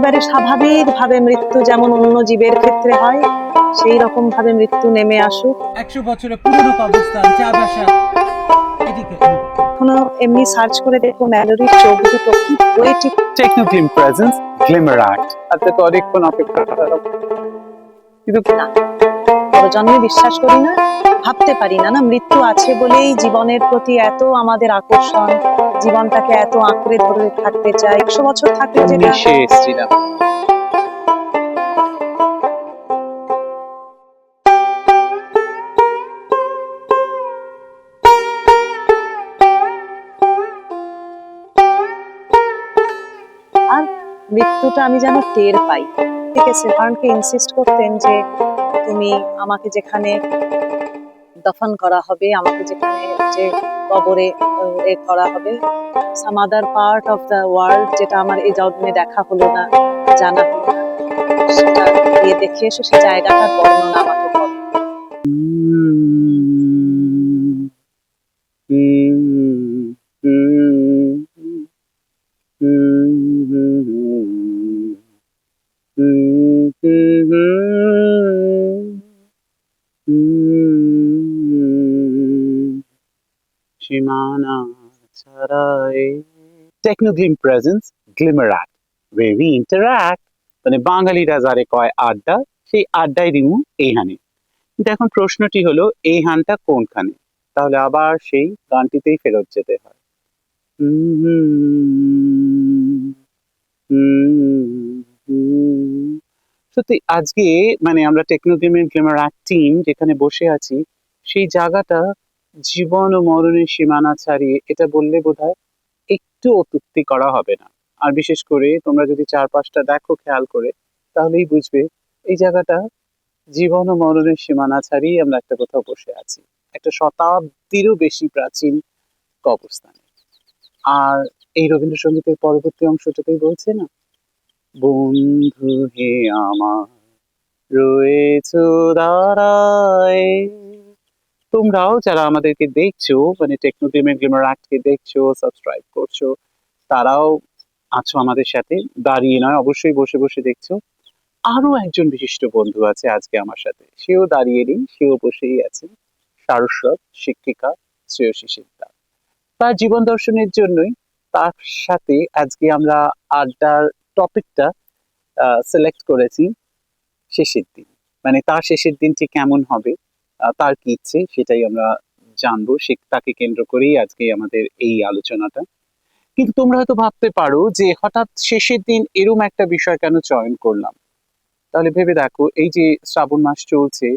একেবারে স্বাভাবিকভাবে মৃত্যু যেমন অন্য জীবের ক্ষেত্রে হয় সেই রকম ভাবে মৃত্যু নেমে আসুক। 100 বছরের পুরনো কবরস্থান, চা বাসা, এদিকে এখনো এমনি সার্চ করে দেখো ম্যালোরির চোখ দুটো কি poetic. Technogleam presence glimmer art. আপনাকে অনেকক্ষণ অপেক্ষা করা হবে। কিন্তু না, পরজন্মে বিশ্বাস করি না, ভাবতে পারি না মৃত্যু আছে বলেই জীবনের প্রতি এত আমাদের আকর্ষণ, জীবনটাকে এত আঁকড়ে ধরে থাকতে চাই। 100 বছর থাকলে যেটা মিশে এসেছিলাম। আর মৃত্যুটা আমি যেন টের পাই। ঠিক আছে, সেভারনকে ইনসিস্ট করতেন যে তুমি আমাকে যেখানে দফন করা হবে, আমাকে যেখানে যে কবরে করা হবে, some other part of the world, যেটা আমার এই জন্মে দেখা হলো না, জানা হলো না, সেটা গিয়ে দেখে এসো, সেই জায়গাটার বর্ণনা আমাকে করো। সীমানা ছাড়াই technogleam presence glimmer art, where we interact। মানে বাঙালিরা যারে কয় আড্ডা, সেই আড্ডায় দিমু এইখানে। কিন্তু এখন প্রশ্নটি হলো এই হানটা কোনখানে? তাহলে আবার সেই গানটিতেই ফেরত যেতে হয়। সত্যি আজকে মানে আমরা টেকনোগ্লিমের গ্লিমার আর্ট টিম যেখানে বসে আছি, সেই জায়গাটা জীবন ও মরণের সীমানা ছাড়িয়ে, এটা বললে বোধহয় একটু অত্যুক্তি করা হবে না। আর বিশেষ করে তোমরা যদি চারপাশটা দেখো খেয়াল করে, তাহলেই বুঝবে এই জায়গাটা জীবন ও মরণের সীমানা ছাড়িয়ে আমরা একটা কোথাও বসে আছি, একটা শতাব্দীরও বেশি প্রাচীন কবরস্থানে। আর এই রবীন্দ্রসঙ্গীতের পরবর্তী অংশটাতেই বলছে না, বন্ধু হে আমার রয়েছো দাঁড়ায়। তোমরাও যারা আমাদেরকে দেখছো, মানে টেকনোগ্লিমের গ্লিমার আর্টকে দেখছো, সাবস্ক্রাইব করছো, তারাও আছো আমাদের সাথে, দাঁড়িয়ে নয় অবশ্যই বসে বসে দেখছো। আরো একজন বিশিষ্ট বন্ধু আছে আজকে আমার সাথে, সেও দাঁড়িয়ে নেই, সেও বসেই আছে, সারস্বত শিক্ষিকা শ্রেয়সী সিকদার। তার জীবন দর্শনের জন্যই তার সাথে আজকে আমরা আড্ডার টপিকটা সিলেক্ট করেছি শেষের দিন। মানে তার শেষের দিনটি কেমন হবে, তার কি ইচ্ছে, সেটাই আমরা জানবো। সে তাকে কেন্দ্র করেই আজকে আমাদের এই আলোচনাটা। কিন্তু তোমরা হয়তো ভাবতে পারো যে হঠাৎ শেষের দিন এরম একটা বিষয় কেন চয়ন করলাম। তাহলে ভেবে দেখো, এই যে শ্রাবণ মাস চলছে,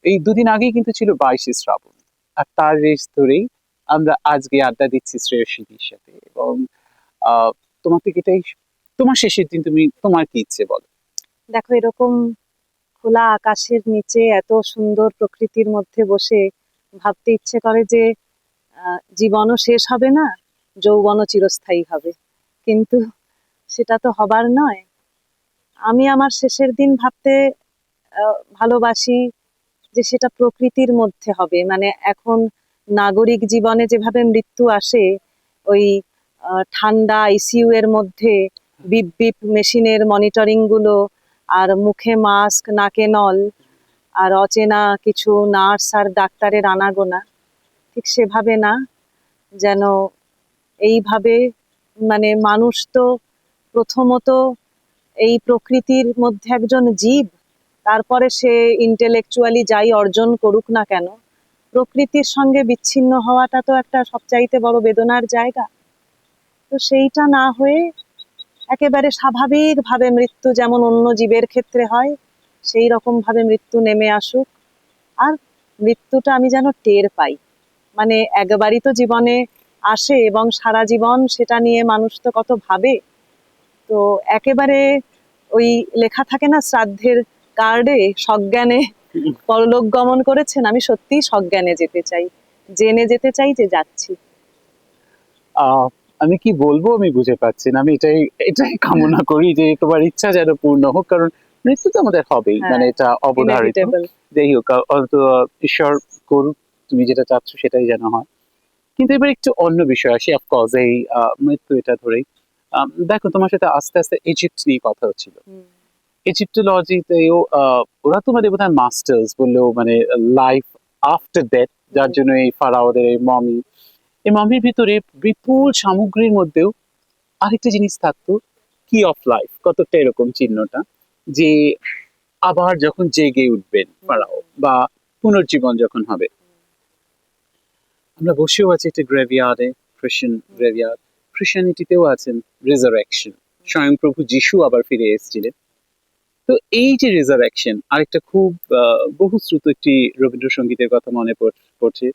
এই দুদিন আগেই কিন্তু ছিল 22শে শ্রাবণ। আর তার রেশ ধরেই আমরা আজকে আড্ডা দিচ্ছি শ্রেয়সীদির সাথে। এবং তোমার থেকে এটাই তোমার শেষের দিন, তুমি তোমার কি ইচ্ছে বলো? দেখো, এরকম খোলা আকাশের নিচে এত সুন্দর প্রকৃতির মধ্যে বসে ভাবতে ইচ্ছে করে যে জীবনও শেষ হবে না, যৌবনও চিরস্থায়ী হবে, কিন্তু সেটা তো হবার নয়। আমি আমার শেষের দিন ভাবতে ভালোবাসি যে সেটা প্রকৃতির মধ্যে হবে। মানে এখন নাগরিক জীবনে যেভাবে মৃত্যু আসে, ওই ঠান্ডা আইসিইউ এর মধ্যে বিপ বিপ মেশিনের মনিটরিং গুলো, আর মুখে মাস্ক, নাকে নল, আর অচেনা কিছু নার্স আর ডাক্তারের আনাগোনা, ঠিক সেভাবে না, যেন এইভাবে, মানে মানুষ তো প্রথমত এই প্রকৃতির মধ্যে একজন জীব, তারপরে সে ইন্টেলেকচুয়ালি যাই অর্জন করুক না কেন, প্রকৃতির সঙ্গে বিচ্ছিন্ন হওয়াটা তো একটা সবচাইতে বড় বেদনার জায়গা। তো সেইটা না হয়ে একেবারে স্বাভাবিকভাবে মৃত্যু যেমন অন্য জীবের ক্ষেত্রে হয় সেই রকম ভাবে মৃত্যু নেমে আসুক। আর মৃত্যুটা আমি যেন টের পাই। মানে একবারই তো জীবনে আসে এবং সারা জীবন সেটা নিয়ে মানুষ তো কত ভাবে। তো একেবারে ওই লেখা থাকে না শ্রাদ্ধের কার্ডে, সজ্ঞানে পরলোক গমন করেছেন, আমি সত্যিই সজ্ঞানে যেতে চাই, জেনে যেতে চাই যে যাচ্ছি। আমি কি বলবো আমি বুঝে পাচ্ছি না। আমি এটাই এটাই কামনা করি যে তোমার ইচ্ছা যেন পূর্ণ হোক, কারণ মৃত্যু তো আমাদের হবেই, মানে এটা অবধারিত। ইনএভিটেবল। যাই হোক, অন্তত ঈশ্বর করুক, তুমি যেটা চাচ্ছ সেটাই যেন হয়। কিন্তু এবার একটু অন্য বিষয় আসি। অফকোর্স এই মৃত্যু এটা ধরেই দেখো তোমার সাথে আস্তে আস্তে ইজিপ্ট নিয়ে কথা হচ্ছিল। ইজিপ্টোলজিতেও ওরা তো মানে বোধহয় মাস্টার্স বললেও মানে লাইফ আফটার ডেথ, যার জন্য এই ফারাওদের এই মমির ভিতরে বিপুল সামগ্রীর মধ্যেও আরেকটা জিনিস থাকতো, কি অফ লাইফ, কতটা এরকম চিহ্নটা যে আবার যখন জেগে উঠবেন ফারাও বা পুনর্জীবন যখন হবে। আমরা বসেও আছি একটা গ্রেভিয়ার্ডে, খ্রিস্টান গ্রেভিয়ার্ড। খ্রিস্টানিটিতেও আছেন রিজারেকশন, স্বয়ং প্রভু যিশু আবার ফিরে এসেছিলেন। তো এই যে রিজারেকশন, আরেকটা খুব বহুশ্রুত একটি রবীন্দ্রসঙ্গীতের কথা মনে পড়ছে,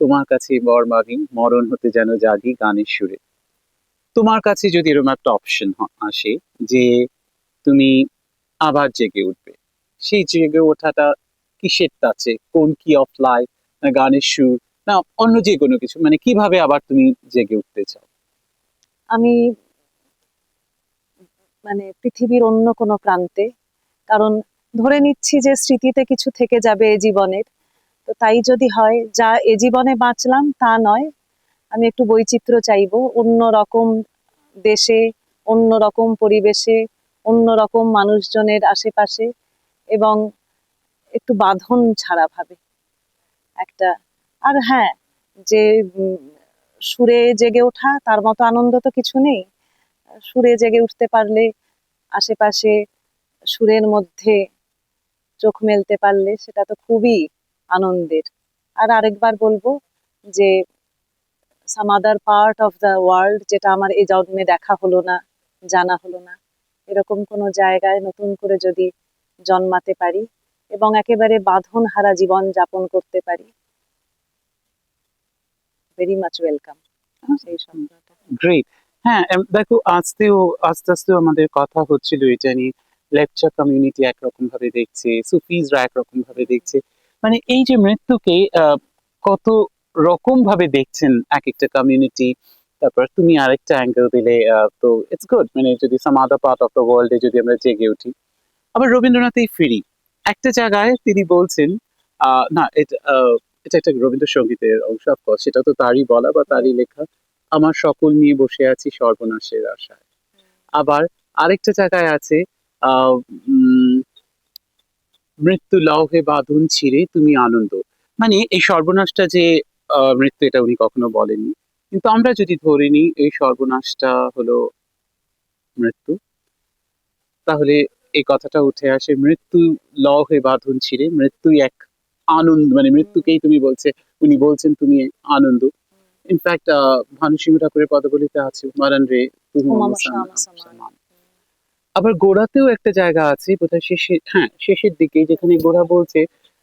তোমার কাছে বর মাগি মরণ হতে যেন জাগি গানের সুরে। তোমার কাছে যদি এরকম একটা অপশন আসে যে তুমি আবার জেগে উঠবে, সেই জেগে ওঠাটা কিসের আছে, কোন কি অফ লাইফ, না গানের সুর, না অন্য যে কোনো কিছু, মানে কিভাবে আবার তুমি জেগে উঠতে চাও? আমি মানে পৃথিবীর অন্য কোনো প্রান্তে, কারণ ধরে নিচ্ছি যে স্মৃতিতে কিছু থেকে যাবে এ জীবনের। তো তাই যদি হয়, যা এ জীবনে বাঁচলাম তা নয়, আমি একটু বৈচিত্র্য চাইবো, অন্য রকম দেশে, অন্য রকম পরিবেশে, অন্য রকম মানুষজনের আশেপাশে, এবং একটু বাঁধন ছাড়া ভাবে একটা। আর হ্যাঁ, যে সুরে জেগে ওঠা, তার মতো আনন্দ তো কিছু নেই। সুরে জেগে উঠতে পারলে, আশেপাশে সুরের মধ্যে চোখ মেলতে পারলে, সেটা তো খুবই আনন্দের। আর আরেকবার বলবো যে some other part of the world, যেটা আমার এই জন্মে দেখা হলো না, জানা হলো না, এরকম কোনো জায়গায় নতুন করে যদি জন্মাতে পারি এবং একেবারে বাঁধন হারা জীবন যাপন করতে পারি, ভেরি মাচ ওয়েলকাম সেই স্বপ্নটা। গ্রেট। হ্যাঁ, দেখো আস্তে আস্তেও আমাদের কথা হচ্ছিল এটা নিয়ে। লেকচার কমিউনিটি একরকম ভাবে দেখছে, সুফিজরা একরকম ভাবে দেখছে, মানে এই যে মৃত্যুকে কত রকম ভাবে দেখছেন এক একটা কমিউনিটি। তারপর তুমি আরেকটা অ্যাঙ্গেল দিলে, তো ইটস গুড, মানে যদি সাম আদার পার্ট অফ দ্য ওয়ার্ল্ডে যদি আমরা জেগে উঠি। আবার রবীন্দ্রনাথেই ফিরি, একটা জায়গায় তিনি বলছেন, না এটা এটা একটা রবীন্দ্রসঙ্গীতের অংশ, অফকোর্স সেটা তো তারই বলা বা তারই লেখা, আমার সকল নিয়ে বসে আছি সর্বনাশের আশায়। আবার আরেকটা জায়গায় আছে, আহ উম, মৃত্যু লৌহে বাঁধন ছিঁড়ে তুমি আনন্দ, মানে এই সর্বনাশটা যে মৃত্যু, এটা উনি কখনো বলেননি, কিন্তু আমরা যদি ধরে নিই এই সর্বনাশটা হলো মৃত্যু, তাহলে এই কথাটা উঠে আসে, মৃত্যু লৌহে বাঁধন ছিঁড়ে, মৃত্যুই এক আনন্দ, মানে মৃত্যুকেই তুমি বলছে, উনি বলছেন তুমি আনন্দ। ইনফ্যাক্ট ভানু সিংহ ঠাকুরের পদগুলিতে আছে মরণ রে তুহু মম সমান। আবার গোড়াতেও একটা জায়গা আছে বোধহয় শেষে, হ্যাঁ শেষের দিকে, যেখানে গোড়া বলছে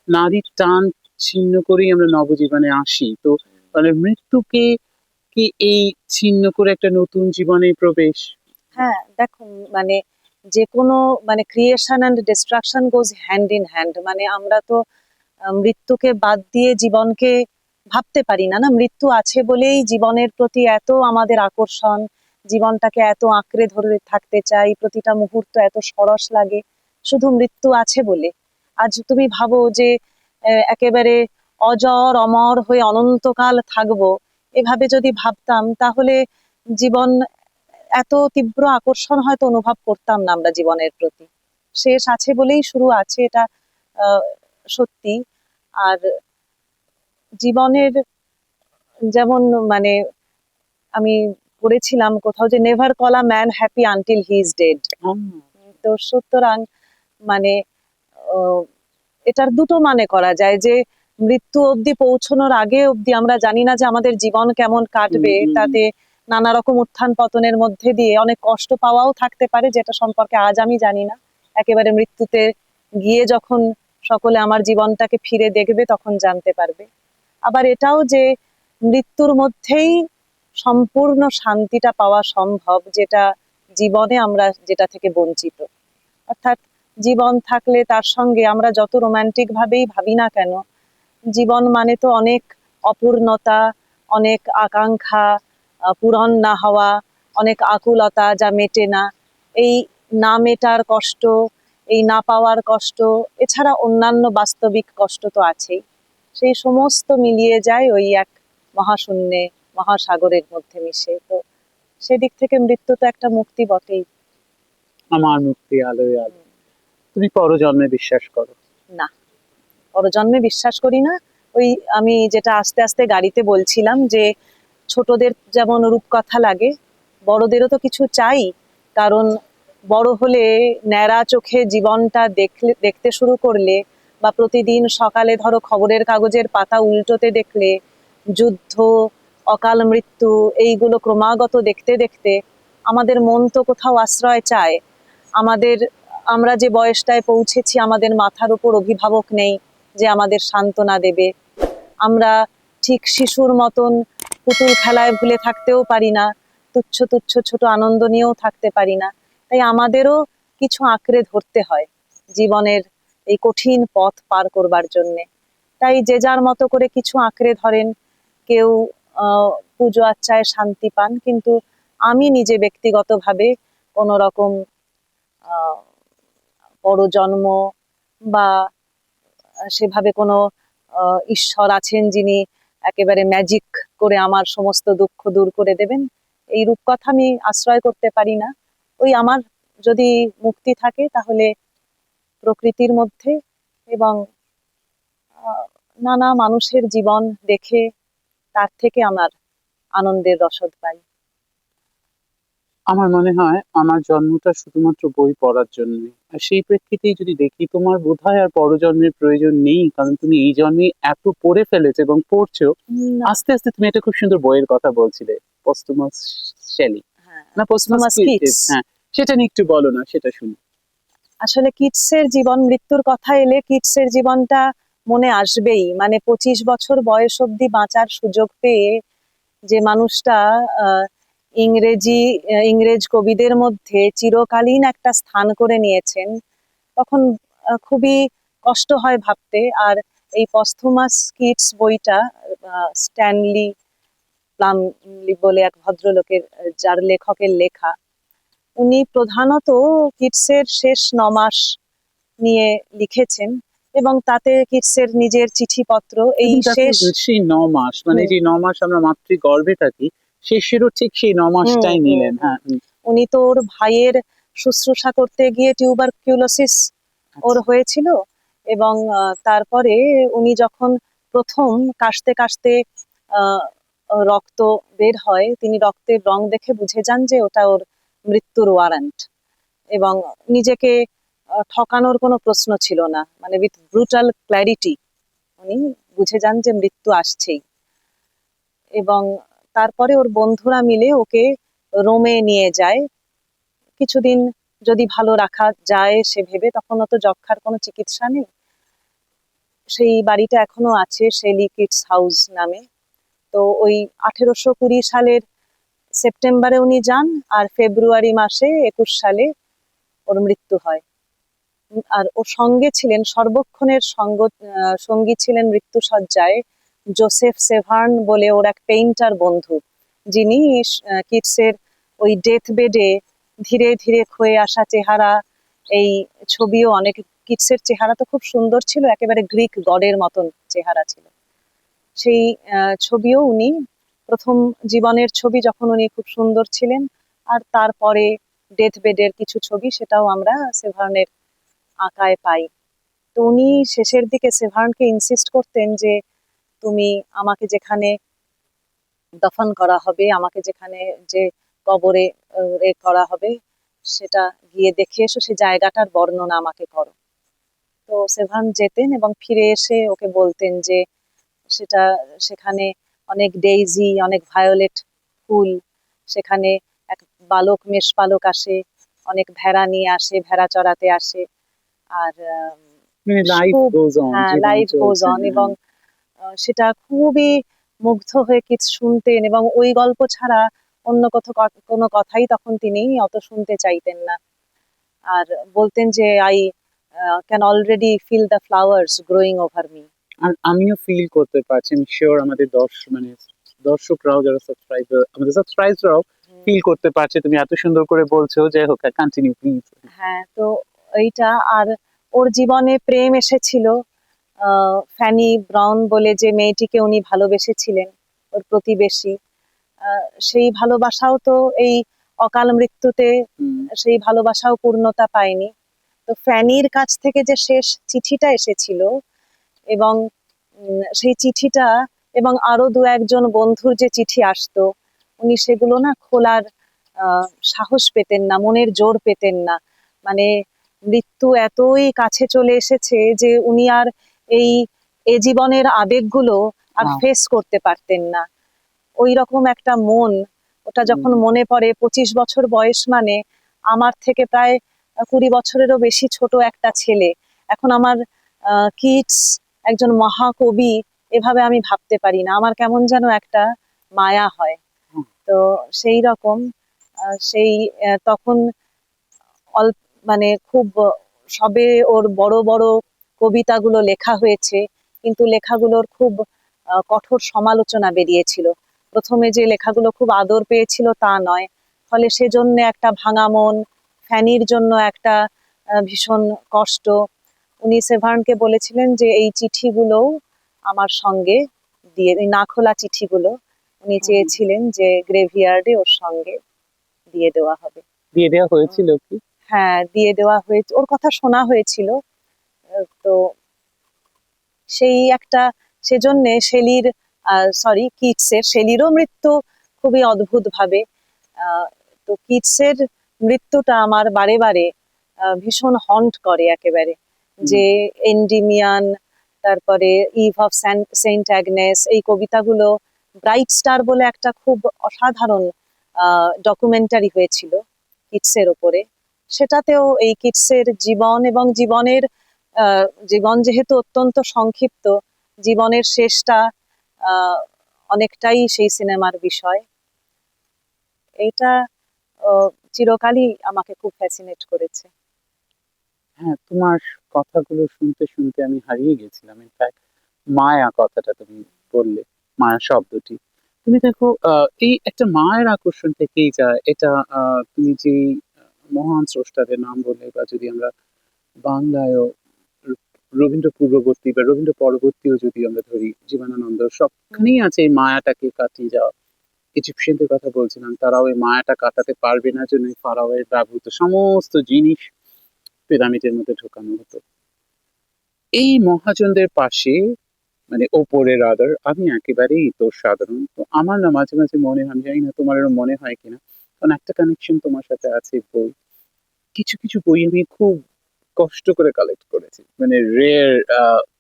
নারীর টান ছিন্ন করেই আমরা নবজীবনে আসি। তো মানে মৃত্যুকে কি এই ছিন্ন করে একটা নতুন জীবনে প্রবেশ? হ্যাঁ দেখো, মানে যে কোনো মানে creation and destruction goes hand in hand. মানে আমরা তো মৃত্যুকে বাদ দিয়ে জীবনকে ভাবতে পারি না। না, মৃত্যু আছে বলেই জীবনের প্রতি এত আমাদের আকর্ষণ, জীবনটাকে এত আঁকড়ে ধরে থাকতে চাই, প্রতিটা মুহূর্ত এত সরস লাগে, শুধু মৃত্যু আছে বলে। আজ তুমি ভাবো যে একেবারে অজর অমর হয়ে অনন্তকাল থাকবো, এভাবে যদি ভাবতাম, তাহলে জীবন এত তীব্র আকর্ষণ হয়তো অনুভব করতাম না আমরা জীবনের প্রতি। শেষ আছে বলেই শুরু আছে, এটা আহ, সত্যি। আর জীবনের যেমন মানে আমি পড়েছিলাম কোথাও যে never call a man happy until he is dead. তো সুতরাং মানে আহ, এটার দুটো মানে করা যায়, যে মৃত্যু অবধি পৌঁছানোর আগে অবধি আমরা জানি না যে আমাদের জীবন কেমন কাটবে, তাতে নানা রকম উত্থান পতনের মধ্যে দিয়ে অনেক কষ্ট পাওয়াও থাকতে পারে, যেটা সম্পর্কে আজ আমি জানি না। একেবারে মৃত্যুতে গিয়ে যখন সকলে আমার জীবনটাকে ফিরে দেখবে, তখন জানতে পারবে। আবার এটাও যে মৃত্যুর মধ্যেই সম্পূর্ণ শান্তিটা পাওয়া সম্ভব, যেটা জীবনে আমরা যেটা থেকে বঞ্চিত। অর্থাৎ জীবন থাকলে তার সঙ্গে আমরা যত রোমান্টিক ভাবেই ভাবি না কেন, জীবন মানে তো অনেক অপূর্ণতা, অনেক আকাঙ্ক্ষা পূরণ না হওয়া, অনেক আকুলতা যা মেটে না, এই না মেটার কষ্ট, এই না পাওয়ার কষ্ট, এছাড়া অন্যান্য বাস্তবিক কষ্ট তো আছেই। সেই সমস্ত মিলিয়ে যায় ওই এক মহাশূন্যে, মহাসাগরের মধ্যে মিশে। তো সেদিক থেকে মৃত্যু তো একটা মুক্তি বটেই। আমার মুক্তি আলোয় আলো। তুমি পরজন্মে বিশ্বাস করো? না, পরজন্মে বিশ্বাস করি না। ওই আমি যেটা আস্তে আস্তে গাড়িতে বলছিলাম যে ছোটদের যেমন রূপকথা লাগে, বড়দেরও তো কিছু চাই। কারণ বড় হলে ন্যাড়া চোখে জীবনটা দেখতে শুরু করলে, বা প্রতিদিন সকালে ধরো খবরের কাগজের পাতা উল্টোতে দেখলে যুদ্ধ, অকাল মৃত্যু এইগুলো ক্রমাগত দেখতে দেখতে আমাদের মন তো কোথাও আশ্রয় চায়। আমাদের, আমরা যে বয়সটায় পৌঁছেছি, আমাদের মাথার উপর অভিভাবক নেই যে আমাদের সান্ত্বনা দেবে। আমরা ঠিক শিশুর মতন পুতুল খেলায় ভুলে থাকতেও পারি না, তুচ্ছ তুচ্ছ ছোট আনন্দ নিয়েও থাকতে পারি না। তাই আমাদেরও কিছু আঁকড়ে ধরতে হয় জীবনের এই কঠিন পথ পার করবার জন্যে। তাই যে যার মতো করে কিছু আঁকড়ে ধরেন, কেউ পুজো আচ্চায় শান্তি পান, কিন্তু আমি নিজে ব্যক্তিগতভাবে কোনো রকম পরজন্ম বা সেভাবে কোনো ঈশ্বর আছেন যিনি একেবারে ম্যাজিক করে আমার সমস্ত দুঃখ দূর করে দেবেন, এই রূপকথা আমি আশ্রয় করতে পারি না। ওই আমার যদি মুক্তি থাকে তাহলে প্রকৃতির মধ্যে এবং নানা মানুষের জীবন দেখে তার থেকে আমার আনন্দের রসদ পাই। আমার মনে হয় আমার জন্মটা শুধুমাত্র বই পড়ার জন্য, আর সেই প্রেক্ষিতেই যদি দেখি তোমার বোধহয় আর পরজন্মের প্রয়োজন নেই, কারণ তুমি এই জন্মে এত পড়ে ফেলেছো এবং পড়ছো। না, আস্তে আস্তে তুমি একটা খুব সুন্দর বইয়ের কথা বলছিলে, পস্তুমাস শেলি হ্যাঁ, না পস্তুমাস থমাস কিটস, কিটস। হ্যাঁ, সেটা নিয়ে একটু বলো না, সেটা শুনি। আসলে কিটসের জীবন মৃত্যুর কথা এলে কিটসের জীবনটা মনে আসবেই। মানে 25 বছর বয়স অবধি বাঁচার সুযোগ পেয়ে যে মানুষটা আহ, ইংরেজ কবিদের মধ্যে চিরকালীন একটা স্থান করে নিয়েছেন, তখন খুবই কষ্ট হয় ভাবতে। আর এই পস্থুমাস কিটস বইটা স্ট্যানলি প্লামলি বলে এক ভদ্রলোকের, যার লেখকের লেখা, উনি প্রধানত কিটসের শেষ 9 মাস নিয়ে লিখেছেন, এবং তাতে কিটসের নিজের চিঠিপত্র এই এবং তাতে শেষ। সেই 9 মাস, মানে হুম, যে 9 মাস আমরা মাতৃগর্ভে থাকি, শেষেরও ঠিক সেই হুম, 9 মাসটাই হুম, নিলেন। হুম। হ্যাঁ, উনি তো ওর ভাইয়ের শুশ্রূষা করতে গিয়ে টিউবারকিউলোসিস ওর আচ্ছা। হয়েছিল, এবং তারপরে উনি যখন প্রথম কাশতে কাশতে আহ, রক্ত বের হয়, তিনি রক্তের রং দেখে বুঝে যান যে ওটা ওর মৃত্যুর ওয়ারেন্ট। এবং নিজেকে ঠকানোর কোনো প্রশ্ন ছিল না, মানে উইথ ব্রুটাল ক্ল্যারিটি উনি বুঝে যান যে মৃত্যু আসছেই। এবং তারপরে ওর বন্ধুরা মিলে ওকে রোমে নিয়ে যায় কিছুদিন, যদি ভালো রাখা যায় সে ভেবে। তখনও তো যক্ষ্মার কোনো চিকিৎসা নেই। সেই বাড়িটা এখনো আছে, শেলি কিডস হাউস নামে। তো ওই 1820 সালের সেপ্টেম্বরে উনি যান, আর ফেব্রুয়ারি মাসে 21 সালে ওর মৃত্যু হয়। আর ওর সঙ্গে ছিলেন, সর্বক্ষণের সঙ্গী ছিলেন মৃত্যুশয্যায় জোসেফ সেভার্ন বলে ওর এক পেইন্টার বন্ধু, যিনি কিটসের ওই ডেথ বেডে ধীরে ধীরে ক্ষয়ে আসা চেহারা, এই ছবিও অনেক, কিটসের চেহারা তো খুব সুন্দর ছিল, একেবারে গ্রিক গডের মতন চেহারা ছিল। সেই ছবিও উনি, প্রথম জীবনের ছবি যখন উনি খুব সুন্দর ছিলেন, আর তারপরে ডেথ বেডের কিছু ছবি, সেটাও আমরা সেভার্নের আঁকায় পাই। তো উনি শেষের দিকে সেভার্নকে ইনসিস্ট করতেন যে তুমি আমাকে যেখানে দফন করা হবে, আমাকে যেখানে যে কবরে করা হবে, সেটা গিয়ে দেখে এসো, সে জায়গাটার বর্ণনা আমাকে করো। তো সেভার্ন যেতেন এবং ফিরে এসে ওকে বলতেন যে সেটা, সেখানে অনেক ডেইজি, অনেক ভায়োলেট ফুল, সেখানে এক বালক মেষপালক আসে, অনেক ভেড়া নিয়ে আসে, ভেড়া চড়াতে আসে। আর মানে লাইফ খুব, গোজ অন, হ্যাঁ, জীবন লাইফ গোজ চলছে। অন। এবং সেটা খুবই মুগ্ধ হয়ে কিছু শুনতেন, এবং ওই গল্প ছাড়া অন্য কোনো কথাই তখন তিনি অত শুনতে চাইতেন না। আর বলতেন যে I can already feel the flowers growing over me. আর আমিও ফিল করতে পারছি, আমি শিওর আমাদের মানে দর্শকরাও, যারা সাবস্ক্রাইবার, আমাদের সাবস্ক্রাইবরাও ফিল করতে পারছে। তুমি এত সুন্দর করে বলছো, যাই হোক, কন্টিনিউ প্লিজ। হ্যাঁ, তো এইটা। আর ওর জীবনে প্রেম এসেছিল, ফ্যানি ব্রাউন বলে যে মেয়েটিকে উনি ভালোবেসেছিলেন, ওর প্রতিবেশী। সেই ভালোবাসাও তো এই অকাল মৃত্যুতে সেই ভালোবাসাও পূর্ণতা পায়নি। তো ফ্যানির কাছ থেকে যে শেষ চিঠিটা এসেছিল, এবং সেই চিঠিটা এবং আরো দু একজন বন্ধুর যে চিঠি আসতো, উনি সেগুলো না খোলার সাহস পেতেন না, মনের জোর পেতেন না। মানে মৃত্যু এতই কাছে চলে এসেছে যে উনি আর এই এ জীবনের আবেগগুলো আর হ্যাঁ। ফেস করতে পারতেন না। ওই রকম একটা মন, ওটা যখন মনে পড়ে, 25 বছর বয়স মানে আমার থেকে প্রায় 20 বছরেরও বেশি ছোট একটা ছেলে, এখন আমার কিডস একজন মহাকবি, এভাবে আমি ভাবতে পারি না। আমার কেমন যেন একটা মায়া হয়। হুম। তো সেই রকম সেই তখন অল্প মানে খুব সবে ওর বড় বড় কবিতাগুলো লেখা হয়েছে, কিন্তু লেখাগুলোর খুব কঠোর সমালোচনা বেরিয়েছিল। প্রথমে যে লেখাগুলো খুব আদর পেয়েছিল তা নয়, ফলে সেজন্য একটা ভাঙা মন, ফ্যানির জন্য একটা ভীষণ কষ্ট। উনি সেভার্নকে বলেছিলেন যে এই চিঠিগুলো আমার সঙ্গে দিয়ে, এই না খোলা চিঠিগুলো উনি চেয়েছিলেন যে গ্রেভিয়ার্ডে ওর সঙ্গে দিয়ে দেওয়া হবে। দিয়ে দেওয়া হয়েছিল কি? হ্যাঁ, দিয়ে দেওয়া হয়েছে, ওর কথা শোনা হয়েছিল। তো সেই একটা, সেজন্যে শেলির শেলিরও মৃত্যু খুবই অদ্ভুত ভাবে। তো কিটসের মৃত্যুটা আমার বারে বারে ভীষণ হন্ট করে একেবারে। যে এন্ডিমিয়ান, তারপরে ইভ অফ সেন্ট অ্যাগনেস, এই কবিতাগুলো, ব্রাইট স্টার বলে একটা খুব অসাধারণ ডকুমেন্টারি হয়েছিল কিটসের ওপরে, সেটাতেও এই কিটসের জীবন এবং জীবন যেহেতু অত্যন্ত সংক্ষিপ্ত, জীবনের শেষটা অনেকটাই সেই সিনেমার বিষয়। এইটা চিরকালই আমাকে খুব ফ্যাসিনেট করেছে। হ্যাঁ, তোমার কথাগুলো শুনতে শুনতে আমি হারিয়ে গেছিলাম। ইনফ্যাক্ট মায়া কথাটা তুমি বললে, মায়া শব্দটি, তুমি দেখো এই একটা মায়ের আকর্ষণ থেকেই যায়। এটা তুমি যে মহান স্রষ্টাদের নাম বললে, বা যদি আমরা বাংলায়ও রবীন্দ্র পূর্ববর্তী বা রবীন্দ্র পরবর্তীও যদি আমরা ধরি, জীবনানন্দ, সবখানেই আছে এই মায়াটাকে কাটিয়ে যাওয়া। ইজিপশিয়ানদের কথা বলছিলাম, তারাও এই মায়াটা কাটাতে পারবে না জন্য ফারাওয়ের ব্যবহৃত সমস্ত জিনিস পিরামিডের মধ্যে ঢোকানো হতো। এই মহাজনদের পাশে, মানে ওপরে রাদার, আমি একেবারেই তোর সাধারণ। তো আমার না মাঝে মাঝে মনে হয়, আমি জানি না তোমার এরকম মনে হয় কিনা, কারণ একটা কানেকশন তোমার সাথে আছে বই। কিছু কিছু বই আমি খুব কষ্ট করে কালেক্ট করেছি, মানে রেয়ার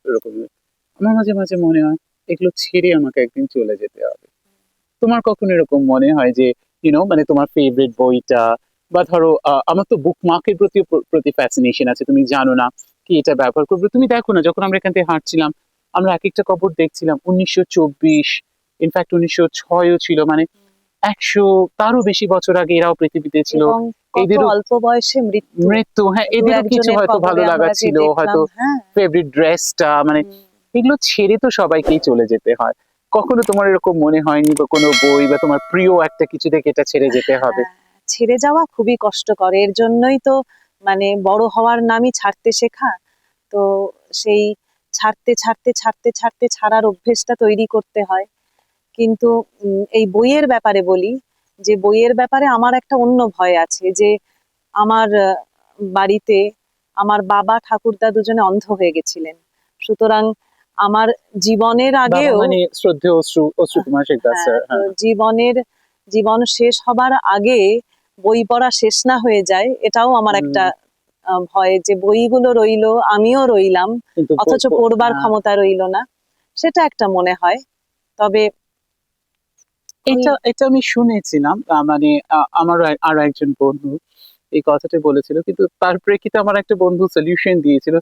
এরকম। আমার মাঝে মাঝে মনে হয় এগুলো ছেড়ে আমাকে একদিন চলে যেতে হবে। তোমার কখনো এরকম মনে হয় যে মানে তোমার ফেভারিট বইটা, বা ধরো আমার তো বুকমার্কের প্রতি ফ্যাসিনেশন আছে, তুমি জানো না কি এটা ব্যবহার করবে। তুমি দেখো না, যখন আমরা এখান থেকে হাঁটছিলাম, আমরা এক একটা কবর দেখছিলাম 1924, ইনফ্যাক্ট 1906ও ছিল, মানে 100 তারও বেশি বছর আগে এরাও পৃথিবীতে ছিল। এবং কত এদেরও অল্প বয়সে মৃত্যু। মৃত্যু, হ্যাঁ, দু এদেরও কিছু একজনের হয়তো ভালো কবরে লাগা আমরা যে ছিল, হয়তো দেখলাম, হ্যাঁ। ফেভারিট ড্রেসটা, মানে এগুলো ছেড়ে তো সবাইকেই চলে যেতে হয়। কখনো তোমার এরকম মনে হয়নি, বা কোনো বই বা তোমার প্রিয় একটা কিছু থেকে এটা ছেড়ে যেতে হবে? হ্যাঁ, ছেড়ে যাওয়া খুবই কষ্টকর, এর জন্যই তো মানে বড় হওয়ার নামই ছাড়তে শেখা। তো সেই ছাড়তে ছাড়তে ছাড়তে ছাড়তে ছাড়ার অভ্যেসটা তৈরি করতে হয়। কিন্তু এই বইয়ের ব্যাপারে বলি, যে বইয়ের ব্যাপারে আমার একটা অন্য ভয় আছে, যে আমার বাড়িতে আমার বাবা ঠাকুরদা দুজনে অন্ধ হয়ে গেছিলেন। সুতরাং আমার জীবনের বাবা আগেও, মানে শ্রদ্ধেয় অশ্রু কুমার শেখদার হ্যাঁ, স্যার, তো হ্যাঁ। জীবন শেষ হবার আগে বই পড়া শেষ না হয়ে যায়, এটাও আমার একটা ভয়, যে বইগুলো রইলো, আমিও রইলাম, কিন্তু অথচ পড়বার ক্ষমতা রইলো না। সেটা একটা মনে হয়। তবে এটা এটা আমি শুনেছিলাম, মানে আমার আরো একজন বন্ধু এই কথাটা বলেছিল, কিন্তু তার প্রেক্ষিতে আমার একটা বন্ধু সলিউশন দিয়েছিল।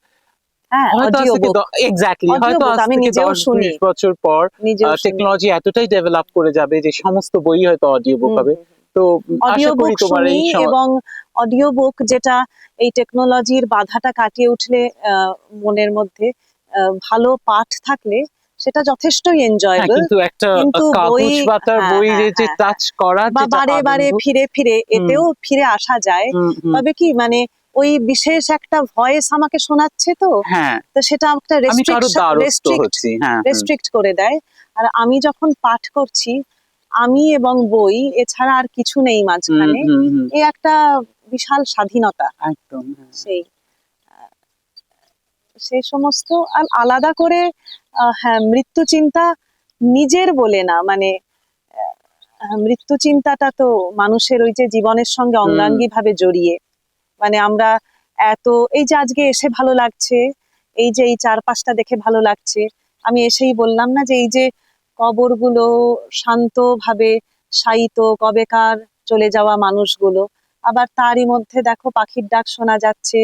হ্যাঁ, হয়তো আজ অডিও থেকে বুক, এক্স্যাক্টলি, অডিও হয়তো বুক আজ আমি থেকে নিজেও 10 শুনি, 20 বছর পর নিজেও শুনি। টেকনোলজি এতটাই ডেভেলপ করে যাবে যে সমস্ত বই হয়তো অডিও বুক হবে। তো অডিও আশা করি বুক তোমার শুনি, এই এবং অডিও বুক যেটা এই টেকনোলজির বাধাটা কাটিয়ে উঠলে মনের মধ্যে ভালো পাঠ থাকলে সেটা যথেষ্টই হ্যাঁ, এনজয়েবল। কিন্তু একটা কিন্তু বই, কাগজ পাতার হ্যাঁ বই হ্যাঁ যে হ্যাঁ হ্যাঁ, টাচ করা বা যেটা বারে বারে আনন্দ। ফিরে ফিরে হুম এতেও ফিরে আসা যায়। হুম হুম। তবে কি মানে ওই বিশেষ একটা ভয়েস আমাকে শোনাচ্ছে, তো হ্যাঁ, তো সেটা একটা আমি কারো দ্বারস্থ হচ্ছি। হ্যাঁ হুম। রেস্ট্রিক্ট করে দেয়। আর আমি যখন পাঠ করছি, আমি এবং বই, এছাড়া আর কিছু নেই মাঝখানে। এই একটা বিশাল স্বাধীনতা। একদম, হ্যাঁ। সেই সমস্ত আলাদা করে হ্যাঁ, মৃত্যু চিন্তা নিজের বলে না, মানে মৃত্যু চিন্তাটা তো মানুষের ওই যে জীবনের সঙ্গে অঙ্গাঙ্গি ভাবে জড়িয়ে। মানে আমরা এত, এই যে আজকে এসে ভালো লাগছে, এই যে এই চারপাশটা দেখে ভালো লাগছে, আমি এসেই বললাম না যে এই যে কবরগুলো শান্তভাবে শায়িত, কবেকার চলে যাওয়া মানুষগুলো, আবার তারই মধ্যে দেখো পাখির ডাক শোনা যাচ্ছে।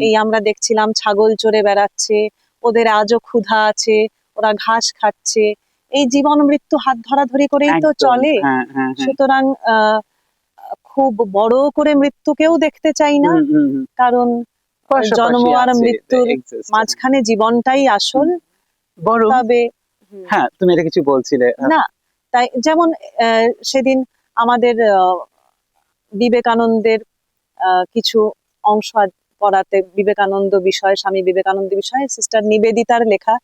এই আমরা দেখছিলাম ছাগল চড়ে বেড়াচ্ছে, ওদের আজও ক্ষুধা আছে, ওরা ঘাস খাচ্ছে। এই জীবন মৃত্যু হাত ধরাধরি করেই তো একদম, চলে। হ্যাঁ, হ্যাঁ, হ্যাঁ। সুতরাং খুব বড় করে মৃত্যুকেও দেখতে চাই না, কারণ জন্ম আর মৃত্যুর মাঝখানে জীবনটাই আসল। বরং তবে হ্যাঁ, তুমি এটা কিছু বলছিলে। না, তাই যেমন সেদিন আমাদের বিবেকানন্দের কিছু অংশ পড়াতে, বিবেকানন্দ বিষয়, স্বামী বিবেকানন্দ বিষয়ে সিস্টার নিবেদিতার লেখা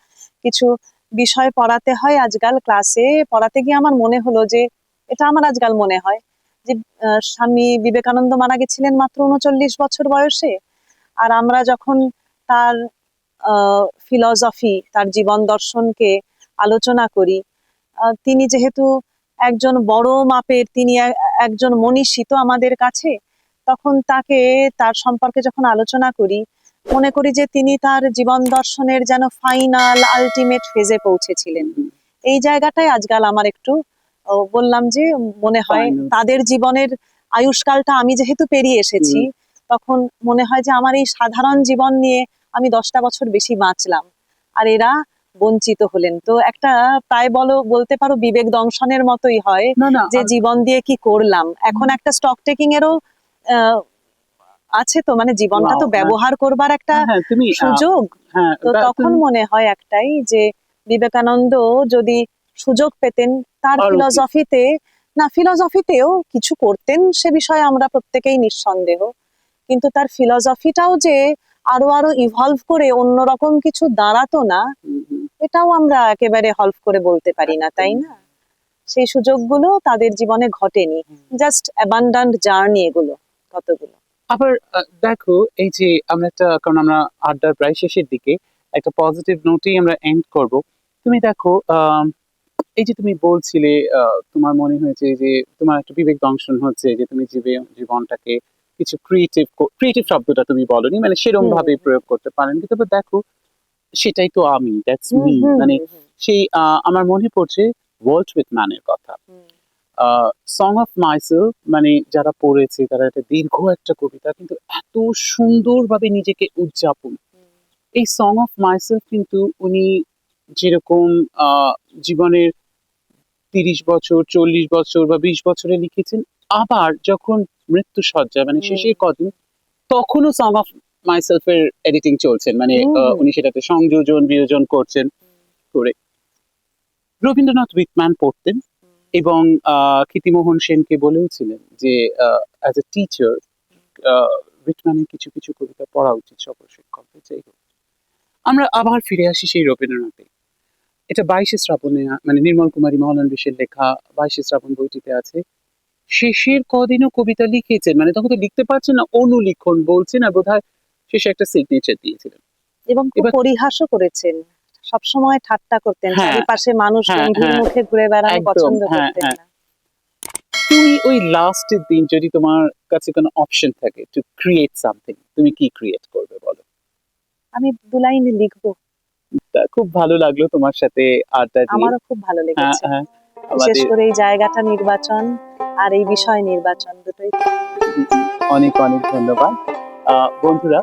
কিছু বিষয় পড়াতে হয় আজকাল ক্লাসে। পড়াতে গিয়ে আমার মনে হলো যে, এটা আমার আজকাল মনে হয় যে স্বামী বিবেকানন্দ মারা গেছিলেন মাত্র ৩৯ বছর বয়সে। আর আমরা যখন তার ফিলসফি, তার জীবন দর্শনকে আলোচনা করি, তিনি যেহেতু একজন বড় মাপের, তিনি একজন মনীষী তো আমাদের কাছে, তখন তাকে, তার সম্পর্কে যখন আলোচনা করি, মনে করি যে তিনি তার জীবন দর্শনের যেন ফাইনাল আলটিমেট ফেজে পৌঁছেছিলেন। এই জায়গাটাই আজকাল আমার একটু বললাম যে মনে হয় তাদের জীবনের আয়ুষ্কালটা আমি যেহেতু পেরিয়ে এসেছি, তখন মনে হয় যে আমার এই সাধারণ জীবন নিয়ে আমি 10টা বছর বেশি বাঁচলাম, আর এরা বঞ্চিত হলেন। তো একটা প্রায় বলতে পারো বিবেক দংশনের মতোই হয় যে জীবন দিয়ে কি করলাম। এখন একটা স্টক টেকিং এরও আছে তো, মানে জীবনটা তো ব্যবহার করবার একটা সুযোগ। তো তখন মনে হয় একটাই যে বিবেকানন্দ যদি সুযোগ পেতেন তার ফিলসফিতে, না ফিলসফিতেও কিছু করতেন সে বিষয়ে আমরা প্রত্যেকেই নিঃসন্দেহ, কিন্তু তার ফিলসফিটাও যে আরো আরো ইভলভ করে অন্যরকম কিছু দাঁড়াতো না, এটাও আমরা একেবারে হলফ করে বলতে পারি না, তাই না? সেই সুযোগগুলো তাদের জীবনে ঘটেনি, জাস্ট অ্যাবান্ডান্ট জার্নি এগুলো কতগুলো। আবার দেখো, এই যে আমরা একটা, কারণ আমরা আড্ডার প্রায় শেষের দিকে, একটা পজিটিভ নোটেই আমরা এন্ড করব। তুমি দেখো, এই যে তুমি বলছিলে তোমার মনে হয়েছে যে তোমার একটা বিবেক দংশন হচ্ছে যে তুমি জীবনটাকে কিছু ক্রিয়েটিভ শব্দটা তুমি বলনি, মানে সেরকম ভাবে প্রয়োগ করতে পারেন, কিন্তু দেখো সেটাই তো আমি, দ্যাটস মি। মানে সেই আমার মনে পড়ছে ওয়াল্ট হুইটম্যানের কথা, সং অফ মাইসেলফ, মানে যারা পড়েছে তারা একটা দীর্ঘ একটা কবিতা, কিন্তু এত সুন্দরভাবে নিজেকে উদযাপন। এই সং অফ মাইসেলফ কিন্তু উনি যেরকম জীবনের 30 বছর, 40 বছর বা 20 বছরে লিখেছেন, আবার যখন মৃত্যু সজ্জা, মানে শেষের কদিন, তখনও সং অফ মাইসেলফ এর এডিটিং চলছেন, মানে উনি সেটাতে সংযোজন বিয়োজন করছেন করে। রবীন্দ্রনাথ হুইটম্যান পড়তেন, এবং ক্ষিতিমোহন সেনকে বলেওছিলেন যে অ্যাজ এ টিচার হুইটম্যানের কিছু কিছু কবিতা পড়া উচিত সকল শিক্ষকদের। যাই হোক, আমরা আবার ফিরে আসি সেই রবীন্দ্রনাথে। এটা 22শে শ্রাবণে, মানে নির্মল কুমারী মহলানবিশের লেখা 22শে শ্রাবণ বইটিতে আছে। শেষের কদিনও কবিতা লিখেছেন, মানে তখন তো লিখতে পারছেন না, অনুলিখন বলছেন, আর বোধহয় শেষে একটা সিগনেচার দিয়েছিলেন, এবং খুব পরিহাসও করেছেন, সবসময় ঠাট্টা করতেন, চারিপাশে মানুষ গম্ভীর মুখে ঘুরে বেড়ানো পছন্দ করতেন না। তুমি ওই লাস্টের দিন যদি তোমার কাছে কোনো অপশন থাকে টু ক্রিয়েট সামথিং, তুমি কি ক্রিয়েট করবে বলো? আমি 2 লাইন লিখবো। খুব ভালো লাগলো তোমার সাথে আড্ডা দিয়ে। আমারও খুব ভালো লেগেছে, বিশেষ করে এই জায়গাটা নির্বাচন আর এই বিষয় নির্বাচন দুটোই। অনেক অনেক ধন্যবাদ বন্ধুরা।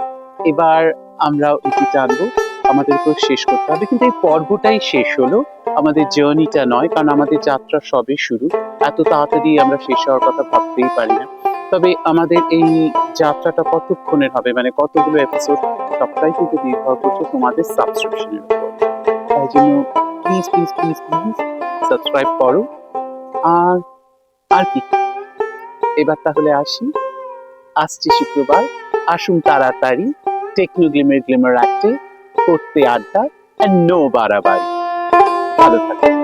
এবার আমরা এটি টানবো, আমাদেরকেও শেষ করতে হবে, কিন্তু এই পর্বটাই শেষ হলো, আমাদের জার্নিটা নয়, কারণ আমাদের যাত্রা সবে শুরু। এত তাড়াতাড়ি আমরা শেষ হওয়ার কথা ভাবতেই পারি না। তবে আমাদের এই যাত্রাটা কতক্ষণের হবে, মানে কতগুলো এপিসোড, সবটাই কিন্তু নির্ভর করছে তোমাদের সাবস্ক্রিপশনের উপর। তাই জন্য please please please please subscribe করো। আর কি, এবার তাহলে আসছি শুক্রবার, আসুন তাড়াতাড়ি টেকনো গ্লিমার অ্যাক্টে করতে আড্ডা, আর নো বাড়াবাড়ি। ভালো থাকো।